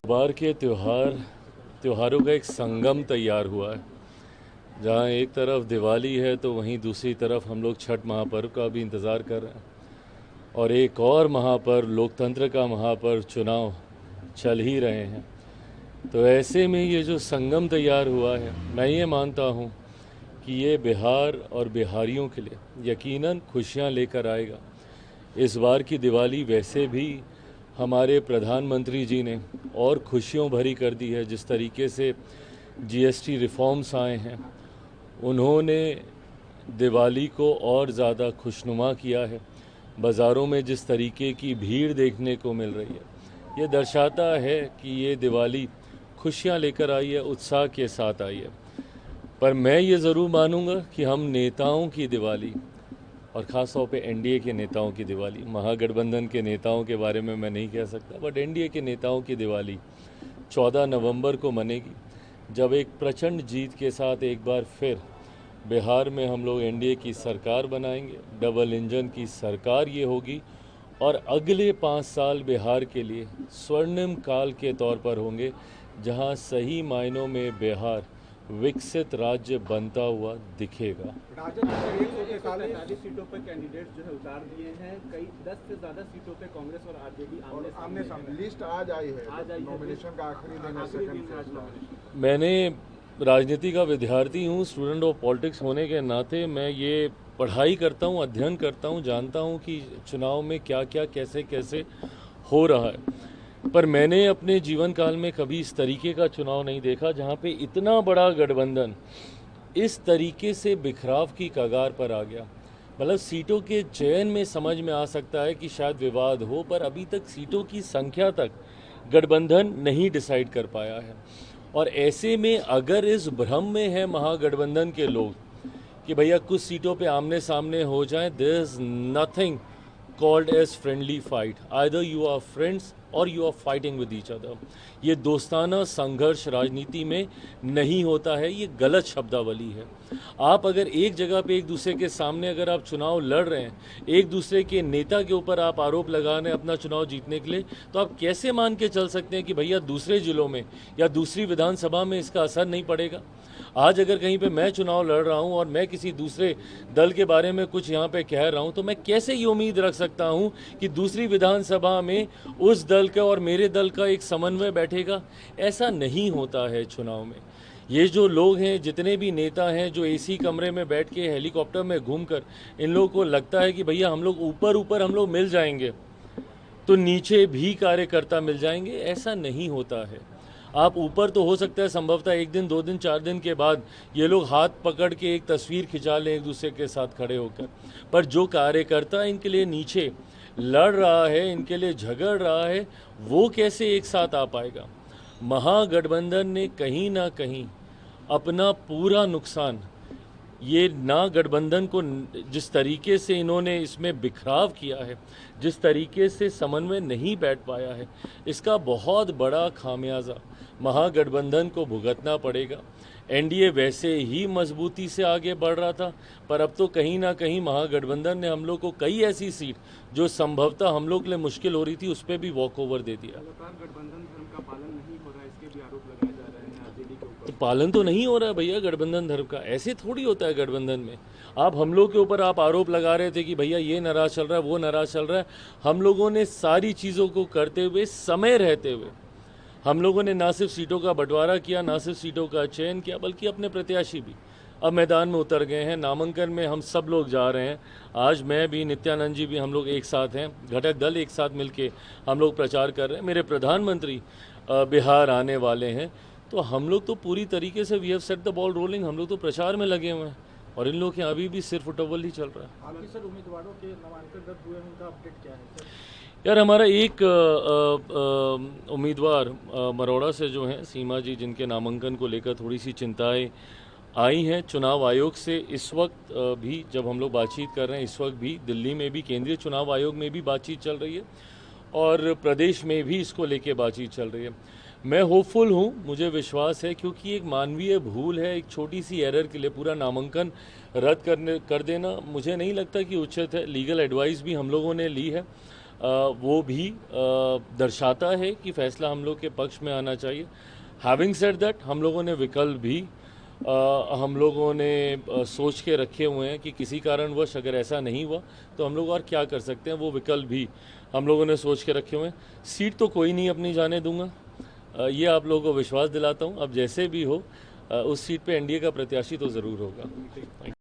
बार के त्योहारों का एक संगम तैयार हुआ है, जहाँ एक तरफ दिवाली है तो वहीं दूसरी तरफ हम लोग छठ महापर्व का भी इंतज़ार कर रहे हैं और एक और महापर्व, लोकतंत्र का महापर्व, चुनाव चल ही रहे हैं। तो ऐसे में ये जो संगम तैयार हुआ है, मैं ये मानता हूँ कि ये बिहार और बिहारियों के लिए यकीनन खुशियाँ लेकर आएगा। इस बार की दिवाली वैसे भी हमारे प्रधानमंत्री जी ने और खुशियों भरी कर दी है। जिस तरीके से जीएसटी रिफॉर्म्स आए हैं, उन्होंने दिवाली को और ज़्यादा खुशनुमा किया है। बाज़ारों में जिस तरीके की भीड़ देखने को मिल रही है, ये दर्शाता है कि ये दिवाली खुशियाँ लेकर आई है, उत्साह के साथ आई है। पर मैं ये ज़रूर मानूंगा कि हम नेताओं की दिवाली, और ख़ास तौर पे एनडीए के नेताओं की दिवाली, महागठबंधन के नेताओं के बारे में मैं नहीं कह सकता, बट एनडीए के नेताओं की दिवाली 14 नवंबर को मनेगी, जब एक प्रचंड जीत के साथ एक बार फिर बिहार में हम लोग एनडीए की सरकार बनाएंगे। डबल इंजन की सरकार ये होगी और अगले 5 साल बिहार के लिए स्वर्णिम काल के तौर पर होंगे, जहां सही मायनों में बिहार विकसित राज्य बनता हुआ दिखेगा। राजद ने 145 सीटों पर कैंडिडेट जो है उतार दिए हैं। कई 10 से ज्यादा सीटों पे कांग्रेस और आरजेडी आमने सामने। लिस्ट आज आई है, नॉमिनेशन का आखिरी दिन। मैंने राजनीति का विद्यार्थी हूँ, स्टूडेंट ऑफ पॉलिटिक्स होने के नाते मैं ये पढ़ाई करता हूँ, अध्ययन करता हूँ, जानता हूँ कि चुनाव में क्या क्या कैसे कैसे हो रहा है। पर मैंने अपने जीवन काल में कभी इस तरीके का चुनाव नहीं देखा जहाँ पे इतना बड़ा गठबंधन इस तरीके से बिखराव की कगार पर आ गया। मतलब सीटों के चयन में समझ में आ सकता है कि शायद विवाद हो, पर अभी तक सीटों की संख्या तक गठबंधन नहीं डिसाइड कर पाया है। और ऐसे में अगर इस भ्रम में है महागठबंधन के लोग कि भैया कुछ सीटों पे आमने सामने हो जाएं, there is nothing called as friendly fight, either you are friends और you are fighting with each other. ये दोस्ताना संघर्ष राजनीति में नहीं होता है, ये गलत शब्दावली है। आप अगर एक जगह पे एक दूसरे के सामने अगर आप चुनाव लड़ रहे हैं, एक दूसरे के नेता के ऊपर आप आरोप लगा रहे हैं अपना चुनाव जीतने के लिए, तो आप कैसे मान के चल सकते हैं कि भैया दूसरे जिलों में या दूसरी विधानसभा में इसका असर नहीं पड़ेगा। आज अगर कहीं पे मैं चुनाव लड़ रहा हूं और मैं किसी दूसरे दल के बारे में कुछ यहाँ पे कह रहा हूं, तो मैं कैसे ये उम्मीद रख सकता हूं कि दूसरी विधानसभा में उस दल का और मेरे दल का एक समन्वय बैठेगा? ऐसा नहीं होता है चुनाव में। ये जो लोग हैं, जितने भी नेता हैं जो एसी कमरे में बैठ के हेलीकॉप्टर में घूमकर इन लोगों को लगता है कि भैया हम लोग ऊपर हम लोग मिल जाएंगे तो नीचे भी कार्यकर्ता मिल जाएंगे, ऐसा नहीं होता है। आप ऊपर तो हो सकता है संभवतः 1 दिन 2 दिन 4 दिन के बाद ये लोग हाथ पकड़ के एक तस्वीर खिंचा लें एक दूसरे के साथ खड़े होकर, पर जो कार्यकर्ता इनके लिए नीचे लड़ रहा है, इनके लिए झगड़ रहा है, वो कैसे एक साथ आ पाएगा? महागठबंधन ने कहीं ना कहीं अपना पूरा नुकसान, ये ना गठबंधन को जिस तरीके से इन्होंने इसमें बिखराव किया है, जिस तरीके से समन्वय नहीं बैठ पाया है, इसका बहुत बड़ा खामियाजा महागठबंधन को भुगतना पड़ेगा। एनडीए वैसे ही मजबूती से आगे बढ़ रहा था, पर अब तो कहीं ना कहीं महागठबंधन ने हम लोग को कई ऐसी सीट जो संभवतः हम लोग के लिए मुश्किल हो रही थी, उस पर भी वॉक ओवर दे दिया। गठबंधन धर्म का पालन नहीं हो रहा है, इसके भी आरोप लगाए जा रहे हैं आरजेडी के ऊपर। तो पालन तो नहीं हो रहा है भैया गठबंधन धर्म का, ऐसे थोड़ी होता है गठबंधन में। आप हम लोग के ऊपर आप आरोप लगा रहे थे कि भैया ये नाराज चल रहा है, वो नाराज चल रहा है। हम लोगों ने सारी चीज़ों को करते हुए, समय रहते हुए, हम लोगों ने ना सिर्फ सीटों का बंटवारा किया, ना सिर्फ सीटों का चयन किया, बल्कि अपने प्रत्याशी भी अब मैदान में उतर गए हैं। नामांकन में हम सब लोग जा रहे हैं। आज मैं भी, नित्यानंद जी भी, हम लोग एक साथ हैं, घटक दल एक साथ मिलके हम लोग प्रचार कर रहे हैं। मेरे प्रधानमंत्री बिहार आने वाले हैं, तो हम लोग तो पूरी तरीके से we have set the ball rolling, हम लोग तो प्रचार में लगे हुए हैं और इन लोग के अभी भी सिर्फ उटवल ही चल रहा है। हालांकि सर उम्मीदवारों के नामांकन रद्द हुए, उनका अपडेट क्या है सर? यार हमारा एक उम्मीदवार मरोड़ा से जो हैं सीमा जी, जिनके नामांकन को लेकर थोड़ी सी चिंताएं आई हैं चुनाव आयोग से। इस वक्त भी जब हम लोग बातचीत कर रहे हैं, इस वक्त भी दिल्ली में भी केंद्रीय चुनाव आयोग में भी बातचीत चल रही है और प्रदेश में भी इसको लेके बातचीत चल रही है। मैं होपफुल हूँ, मुझे विश्वास है, क्योंकि एक मानवीय भूल है, एक छोटी सी एरर के लिए पूरा नामांकन रद्द कर देना मुझे नहीं लगता कि उचित है। लीगल एडवाइस भी हम लोगों ने ली है। वो भी दर्शाता है कि फैसला हम लोग के पक्ष में आना चाहिए। हैविंग सेड दैट, हम लोगों ने विकल्प भी हम लोगों ने सोच के रखे हुए हैं कि किसी कारणवश अगर ऐसा नहीं हुआ तो हम लोग और क्या कर सकते हैं, वो विकल्प भी हम लोगों ने सोच के रखे हुए हैं। सीट तो कोई नहीं अपनी जाने दूंगा, ये आप लोगों को विश्वास दिलाता हूं। अब जैसे भी हो उस सीट पे एनडीए का प्रत्याशी तो ज़रूर होगा।